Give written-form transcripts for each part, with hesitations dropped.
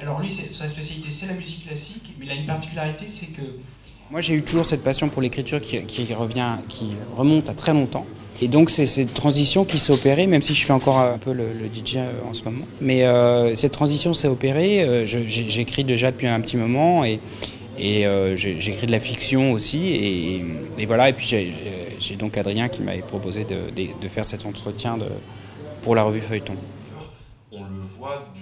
alors lui, sa spécialité, c'est la musique classique, mais il a une particularité, c'est que... Moi, j'ai eu toujours cette passion pour l'écriture qui remonte à très longtemps. Et donc, c'est cette transition qui s'est opérée, même si je fais encore un peu le DJ en ce moment. Mais cette transition s'est opérée. J'écris déjà depuis un petit moment et j'écris de la fiction aussi. Et voilà. Et puis, j'ai donc Adrien qui m'avait proposé de faire cet entretien pour la revue Feuilleton. On le voit,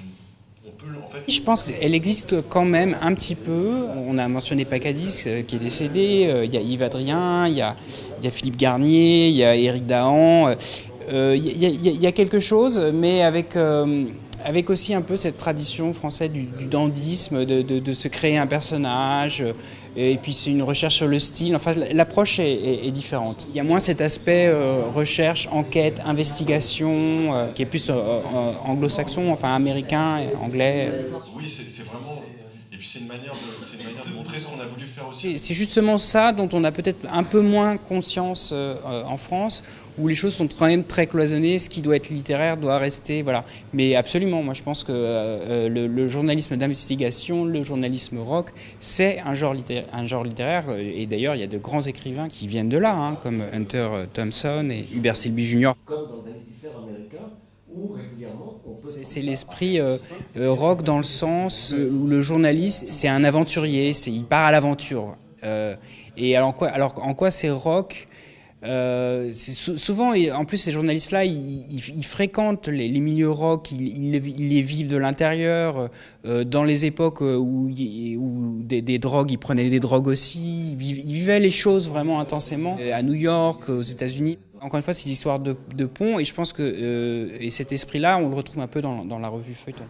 on peut en fait... Je pense qu'elle existe quand même un petit peu. On a mentionné Pacadis qui est décédé, il y a Yves Adrien, il y a Philippe Garnier, il y a Éric Dahan. Il y a quelque chose, mais avec aussi un peu cette tradition française du dandysme, de se créer un personnage. Et puis c'est une recherche sur le style. Enfin, l'approche est différente. Il y a moins cet aspect recherche, enquête, investigation, qui est plus anglo-saxon, enfin américain, anglais. Oui, c'est vraiment... Et puis c'est une manière de montrer ce qu'on a voulu faire aussi. C'est justement ça dont on a peut-être un peu moins conscience en France, où les choses sont quand même très cloisonnées. Ce qui doit être littéraire doit rester, voilà. Mais absolument, moi je pense que le journalisme d'investigation, le journalisme rock, c'est un genre littéraire. Et d'ailleurs, il y a de grands écrivains qui viennent de là, hein, comme Hunter Thompson et Hubert Selby Jr. Comme dans Vanity Fair américain, où régulièrement on peut... C'est l'esprit rock dans le sens où le journaliste, c'est un aventurier, il part à l'aventure. Et alors en quoi c'est rock? Souvent, en plus, ces journalistes-là, ils fréquentent les milieux rock, ils les vivent de l'intérieur. Dans les époques où des drogues, ils prenaient des drogues aussi. Ils vivaient les choses vraiment intensément. À New York, aux États-Unis. Encore une fois, c'est l'histoire de pont, et je pense que et cet esprit-là, on le retrouve un peu dans la revue Feuilleton.